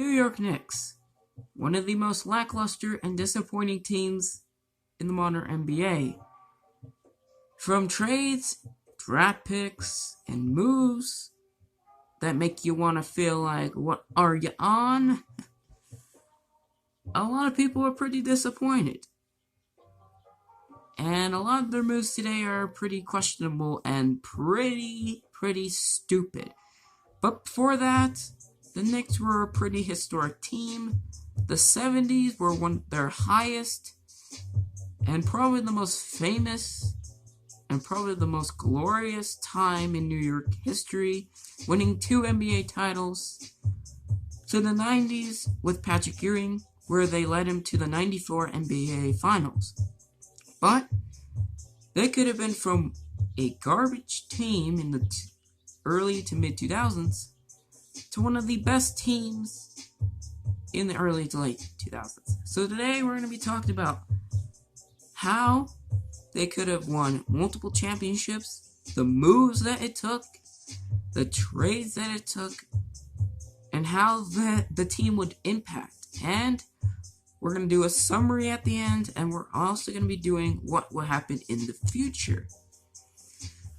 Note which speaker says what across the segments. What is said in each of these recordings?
Speaker 1: New York Knicks, one of the most lackluster and disappointing teams in the modern NBA. From trades, draft picks, and moves that make you want to feel like, what are you on? A lot of people are pretty disappointed. And a lot of their moves today are pretty questionable and pretty stupid. But before that, the Knicks were a pretty historic team. The 70s were one of their highest and probably the most famous and probably the most glorious time in New York history, winning 2 NBA titles. To the 90s with Patrick Ewing, where they led him to the 94 NBA Finals. But they could have been from a garbage team in the early to mid 2000s to one of the best teams in the early to late 2000s. So today we're going to be talking about how they could have won multiple championships, the moves that it took, the trades that it took, and how the team would impact. And we're going to do a summary at the end, and we're also going to be doing what will happen in the future.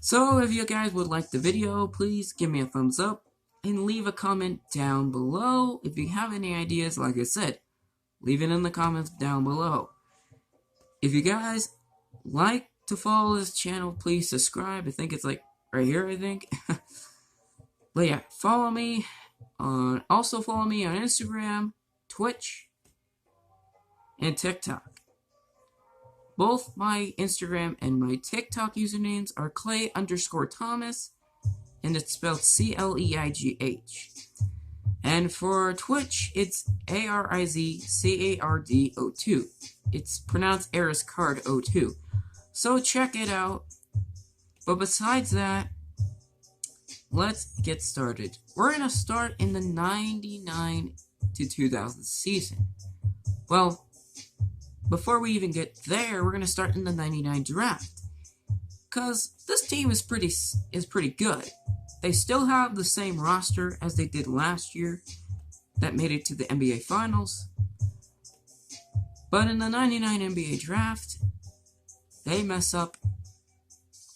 Speaker 1: So if you guys would like the video, please give me a thumbs up and leave a comment down below. If you have any ideas, like I said, leave it in the comments down below. If you guys like to follow this channel, please subscribe. I think it's like right here, I think. But yeah, follow me on Instagram, Twitch, and TikTok. Both my Instagram and my TikTok usernames are Clay_Thomas, and it's spelled Cleigh. And for Twitch, it's ARIZCARD02. It's pronounced ArisCard02. So check it out. But besides that, let's get started. We're going to start in the 99 to 2000 season. Well, before we even get there, we're going to start in the 99 draft. Because this team is pretty good. They still have the same roster as they did last year that made it to the NBA Finals. But in the 99 NBA draft, they mess up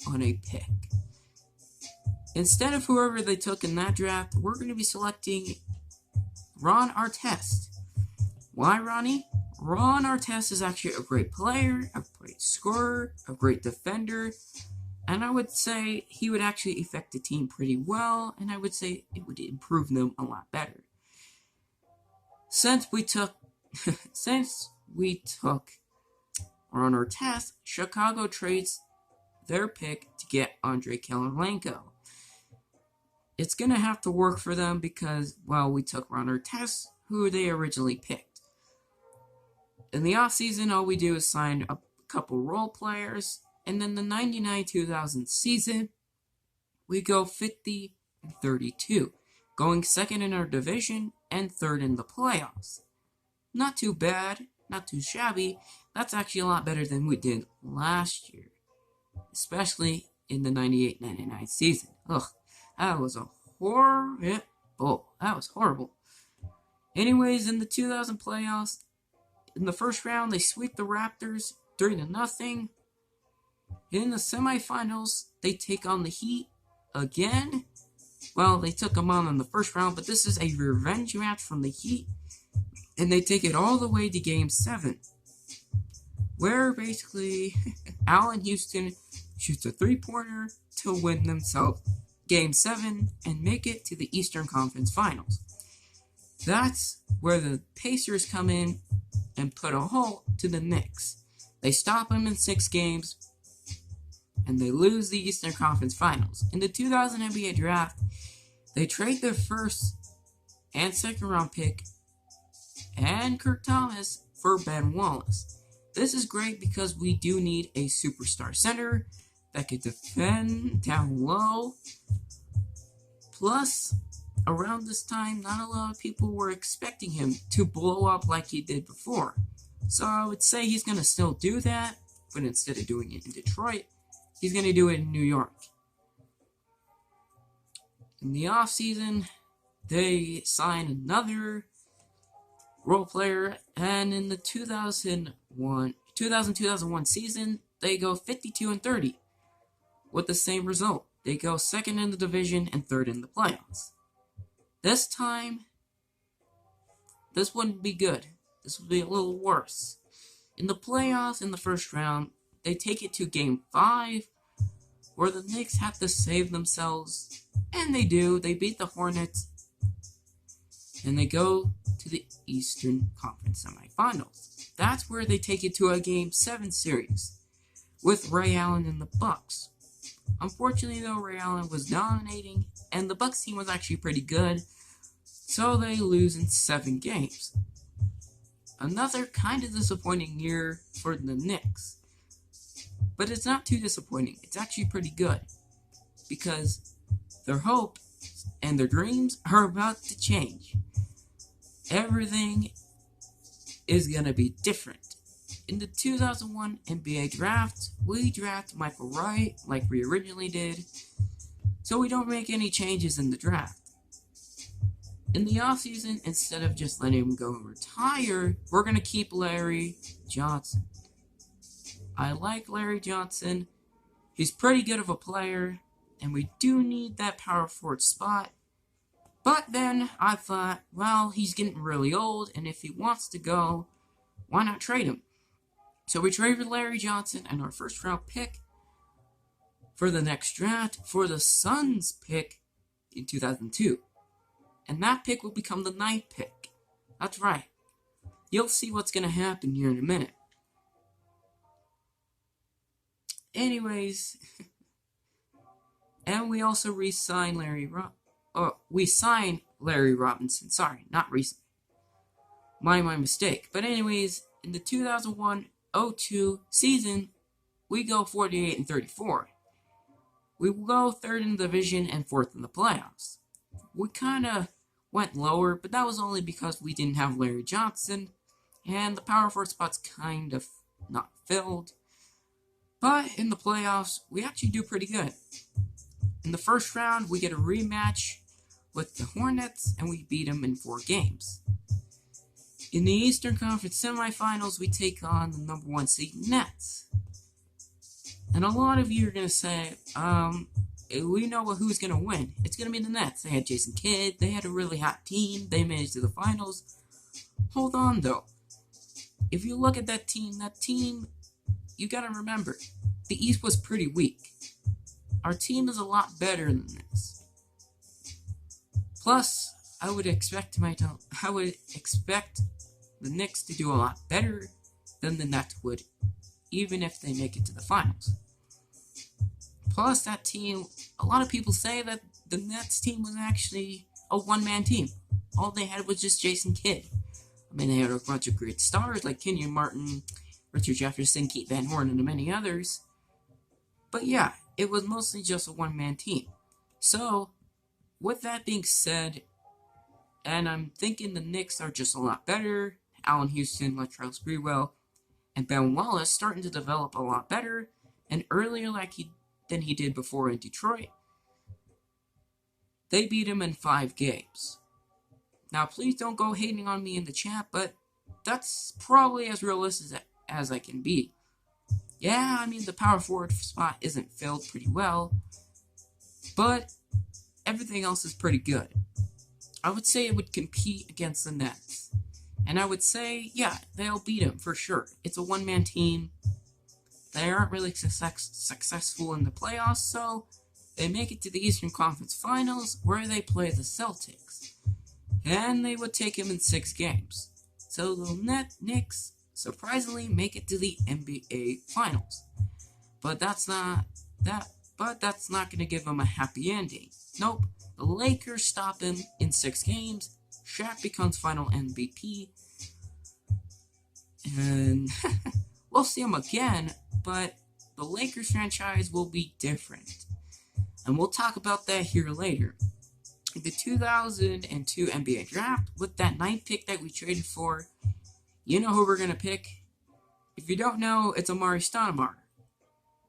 Speaker 1: on a pick. Instead of whoever they took in that draft, we're going to be selecting Ron Artest. Why Ronnie? Ron Artest is actually a great player, a great scorer, a great defender, and I would say he would actually affect the team pretty well, and I would say it would improve them a lot better. Since we took Ron Artest, Chicago trades their pick to get Andrei Kirilenko. It's going to have to work for them because, well, we took Ron Artest, who they originally picked. In the offseason, all we do is sign a couple role players, and then the 99-2000 season, we go 50-32, going second in our division and third in the playoffs. Not too bad, not too shabby. That's actually a lot better than we did last year, especially in the 98-99 season. Ugh, that was horrible. Anyways, in the 2000 playoffs, in the first round, they sweep the Raptors 3-0. In the semifinals, they take on the Heat again. Well, they took them on in the first round, but this is a revenge match from the Heat, and they take it all the way to Game 7, where basically Allen Houston shoots a 3-pointer to win themselves Game 7 and make it to the Eastern Conference Finals. That's where the Pacers come in and put a halt to the Knicks. They stop them in 6 games, and they lose the Eastern Conference Finals. In the 2000 NBA Draft, they trade their first and second round pick and Kirk Thomas for Ben Wallace. This is great because we do need a superstar center that can defend down low. Plus, around this time, not a lot of people were expecting him to blow up like he did before. So I would say he's going to still do that, but instead of doing it in Detroit, he's going to do it in New York. In the offseason, they sign another role player, and in the 2001 season, they go 52-30 with the same result. They go second in the division and third in the playoffs. This time, this wouldn't be good. This would be a little worse. In the playoffs, in the first round, they take it to Game 5, where the Knicks have to save themselves, and they do. They beat the Hornets, and they go to the Eastern Conference semifinals. That's where they take it to a Game 7 series with Ray Allen and the Bucks. Unfortunately, though, Ray Allen was dominating, and the Bucks team was actually pretty good, so they lose in 7 games. Another kind of disappointing year for the Knicks. But it's not too disappointing. It's actually pretty good. Because their hope and their dreams are about to change. Everything is going to be different. In the 2001 NBA draft, we draft Michael Wright like we originally did. So we don't make any changes in the draft. In the offseason, instead of just letting him go and retire, we're going to keep Larry Johnson. I like Larry Johnson. He's pretty good of a player, and we do need that power forward spot. But then I thought, well, he's getting really old, and if he wants to go, why not trade him? So we traded Larry Johnson and our first round pick for the next draft for the Suns pick in 2002. And that pick will become the 9th pick. That's right. You'll see what's going to happen here in a minute. Anyways, and we also re-signed we signed Larry Robinson. Sorry, not recently. My mistake. But anyways, in the 2001-02 season, we go 48-34. We will go 3rd in the division and 4th in the playoffs. We kind of went lower, but that was only because we didn't have Larry Johnson, and the power forward spot's kind of not filled. But in the playoffs, we actually do pretty good. In the first round, we get a rematch with the Hornets, and we beat them in 4 games. In the Eastern Conference semifinals, we take on the number 1 seed Nets. And a lot of you are going to say, we know who's going to win. It's going to be the Nets. They had Jason Kidd. They had a really hot team. They made it to the finals. Hold on, though. If you look at that team, you got to remember, the East was pretty weak. Our team is a lot better than this. Plus, I would expect the Knicks to do a lot better than the Nets would, even if they make it to the finals. Plus, that team, a lot of people say that the Nets team was actually a one-man team. All they had was just Jason Kidd. I mean, they had a bunch of great stars like Kenyon Martin, Richard Jefferson, Keith Van Horn, and many others. But yeah, it was mostly just a one-man team. So, with that being said, and I'm thinking the Knicks are just a lot better. Allen Houston, Latrell Sprewell, and Ben Wallace starting to develop a lot better, and earlier than he did before in Detroit. They beat him in 5 games. Now, please don't go hating on me in the chat, but that's probably as realistic as I can be. Yeah, I mean, the power forward spot isn't filled pretty well, but everything else is pretty good. I would say it would compete against the Nets. And I would say, yeah, they'll beat him for sure. It's a one-man team. They aren't really successful in the playoffs, so they make it to the Eastern Conference Finals, where they play the Celtics. And they would take him in 6 games. So the Knicks surprisingly make it to the NBA Finals. But that's not going to give them a happy ending. Nope. The Lakers stop him in 6 games. Shaq becomes final MVP. And we'll see him again, but the Lakers franchise will be different. And we'll talk about that here later. In the 2002 NBA draft, with that 9th pick that we traded for, you know who we're going to pick? If you don't know, it's Amari Stoudemire.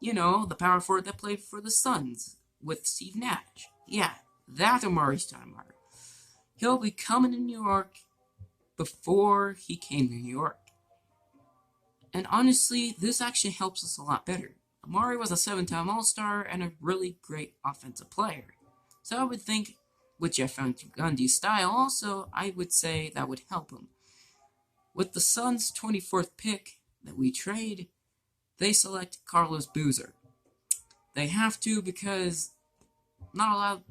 Speaker 1: You know, the power forward that played for the Suns with Steve Nash. Yeah, that Amari Stoudemire. He'll be coming to New York, before he came to New York. And honestly, this actually helps us a lot better. Amari was a 7-time All-Star and a really great offensive player. So I would think with Jeff Van Gundy's style also, I would say that would help him. With the Suns' 24th pick that we trade, they select Carlos Boozer. They have to because not allowed.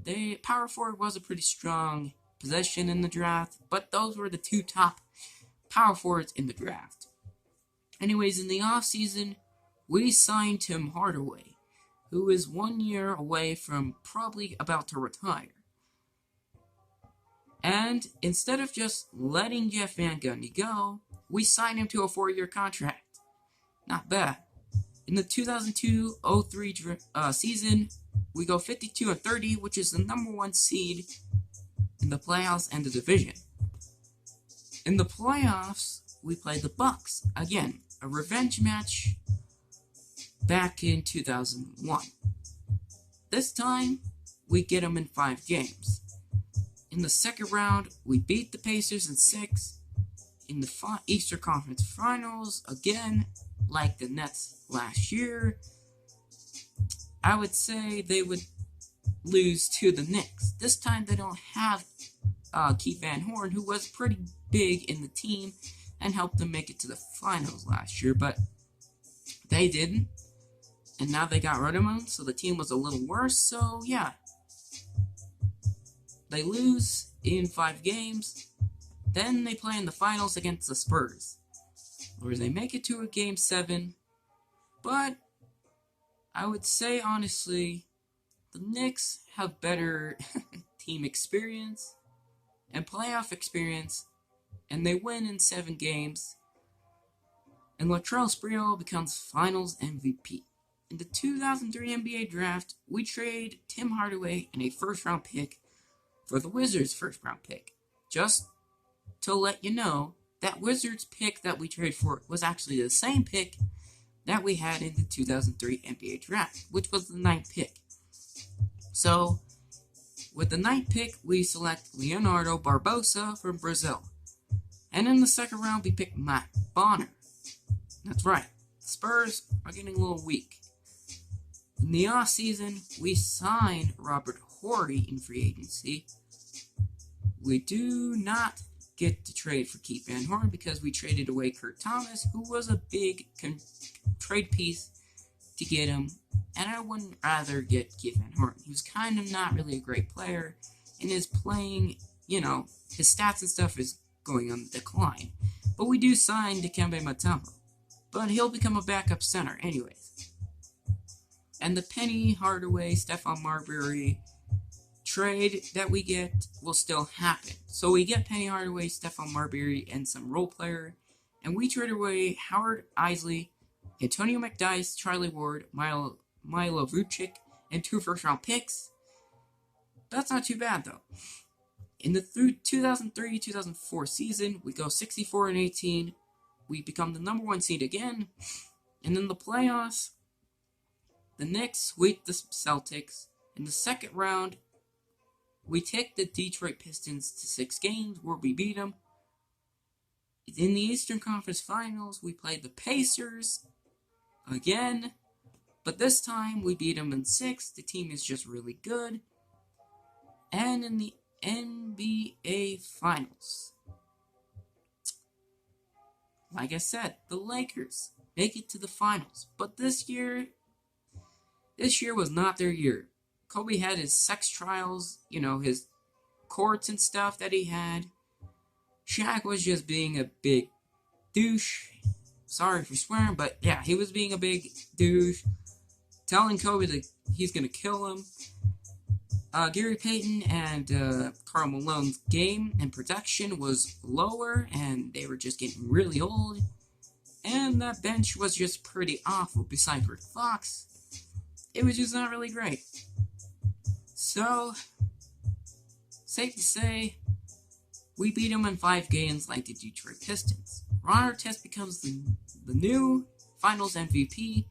Speaker 1: Power forward was a pretty strong position in the draft, but those were the two top power forwards in the draft. Anyways, in the offseason, we signed Tim Hardaway, who is 1 year away from probably about to retire. And instead of just letting Jeff Van Gundy go, we signed him to a 4-year contract. Not bad. In the 2002-03 season, we go 52-30, which is the number 1 seed in the playoffs and the division. In the playoffs, we played the Bucks. Again, a revenge match back in 2001. This time, we get them in 5 games. In the second round, we beat the Pacers in 6. In the Eastern Conference Finals, again, like the Nets last year, I would say they would lose to the Knicks. This time they don't have Keith Van Horn, who was pretty big in the team and helped them make it to the finals last year, but they didn't. And now they got rid of him, so the team was a little worse. So yeah, they lose in 5 games. Then they play in the finals against the Spurs, where they make it to a game 7. But I would say, honestly, the Knicks have better team experience and playoff experience, and they win in 7 games. And Latrell Sprewell becomes Finals MVP. In the 2003 NBA Draft, we trade Tim Hardaway and a first-round pick for the Wizards' first-round pick. Just to let you know, that Wizards pick that we traded for was actually the same pick that we had in the 2003 NBA Draft, which was the 9th pick. So, with the 9th pick, we select Leonardo Barbosa from Brazil. And in the second round, we pick Matt Bonner. That's right, the Spurs are getting a little weak. In the offseason, we signed Robert Horry in free agency. We do not get to trade for Keith Van Horn because we traded away Kurt Thomas, who was a big trade piece to get him, and I wouldn't rather get Keith Van Horn. He was kind of not really a great player, and his playing, his stats and stuff is going on the decline. But we do sign Dikembe Mutombo, but he'll become a backup center anyways. And the Penny Hardaway, Stephon Marbury trade that we get will still happen. So we get Penny Hardaway, Stephon Marbury, and some role player, and we trade away Howard Isley, Antonio McDyess, Charlie Ward, Milo Vucic, and 2 first-round picks. That's not too bad, though. In the 2003-2004 season, we go 64-18. We become the number 1 seed again. And in the playoffs, the Knicks sweep the Celtics. In the second round, we take the Detroit Pistons to 6 games where we beat them. In the Eastern Conference Finals, we played the Pacers again, but this time we beat them in 6. The team is just really good. And in the NBA Finals, like I said, the Lakers make it to the finals, but this year was not their year. Kobe had his sex trials, his courts and stuff that he had. Shaq was just being a big douche. Sorry for swearing, but yeah, he was being a big douche. Telling Kobe that he's going to kill him. Gary Payton and Karl Malone's game and production was lower, and they were just getting really old. And that bench was just pretty awful. Besides Rick Fox, it was just not really great. So, safe to say, we beat them in 5 games like the Detroit Pistons. Ron Artest becomes the new Finals MVP.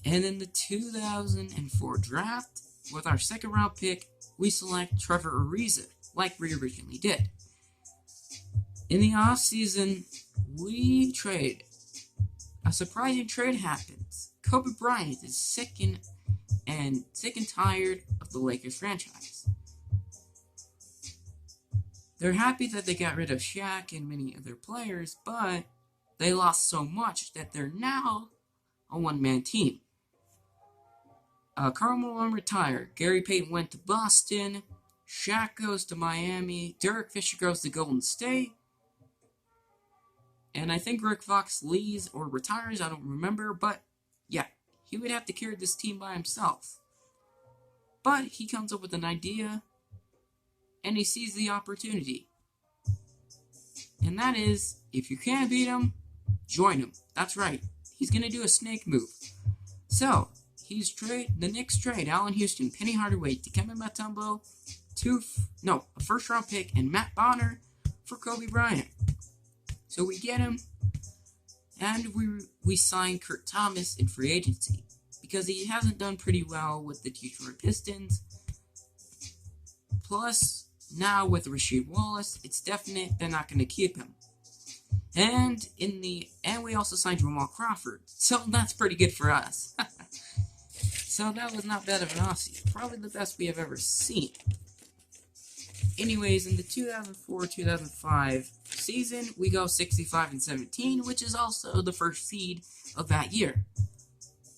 Speaker 1: And in the 2004 draft, with our second round pick, we select Trevor Ariza, like we originally did. In the offseason, we trade. A surprising trade happens. Kobe Bryant is sick and tired of the Lakers franchise. They're happy that they got rid of Shaq and many other players, but they lost so much that they're now a one-man team. Karl Malone retired. Gary Payton went to Boston. Shaq goes to Miami. Derek Fisher goes to Golden State. And I think Rick Fox leaves or retires. I don't remember. But yeah, he would have to carry this team by himself. But he comes up with an idea. And he sees the opportunity. And that is, if you can't beat him, join him. That's right. He's going to do a snake move. So, the Knicks trade Allen Houston, Penny Hardaway, Dikembe Mutombo, a first-round pick, and Matt Bonner for Kobe Bryant. So we get him, and we sign Kurt Thomas in free agency because he hasn't done pretty well with the Detroit Pistons. Plus, now with Rasheed Wallace, it's definite they're not going to keep him. And we also signed Jamal Crawford, so that's pretty good for us. So that was not bad of an offseason. Probably the best we have ever seen. Anyways, in the 2004-2005 season, we go 65-17, which is also the first seed of that year.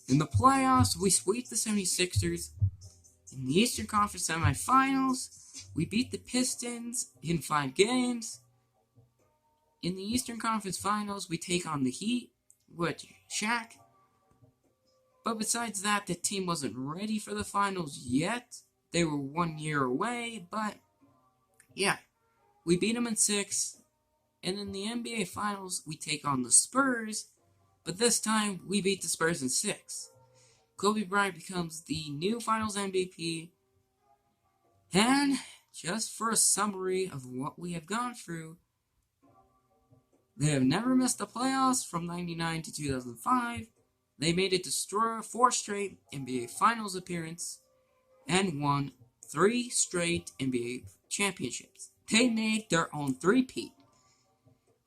Speaker 1: In the playoffs, we sweep the 76ers. In the Eastern Conference semifinals, we beat the Pistons in 5 games. In the Eastern Conference Finals, we take on the Heat with Shaq. But besides that, the team wasn't ready for the finals yet. They were 1 year away, but yeah, we beat them in 6. And in the NBA Finals, we take on the Spurs, but this time we beat the Spurs in 6. Kobe Bryant becomes the new Finals MVP. And just for a summary of what we have gone through, they have never missed the playoffs from 1999 to 2005. They made it to 4 straight NBA Finals appearances and won 3 straight NBA championships. They made their own three-peat.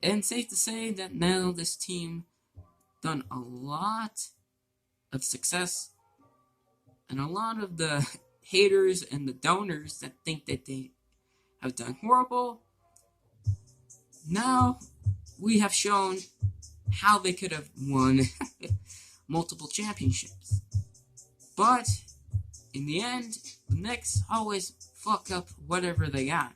Speaker 1: And safe to say that now this team done a lot of success, and a lot of the haters and the donors that think that they have done horrible, now we have shown how they could have won multiple championships. But in the end, the Knicks always fuck up whatever they got.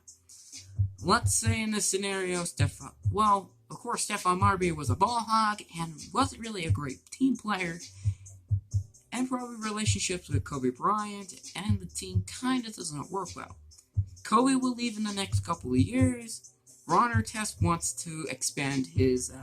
Speaker 1: Let's say in this scenario, Stephon Marbury was a ball hog and wasn't really a great team player, and probably relationships with Kobe Bryant and the team kind of doesn't work well. Kobe will leave in the next couple of years. Ron Artest wants to expand his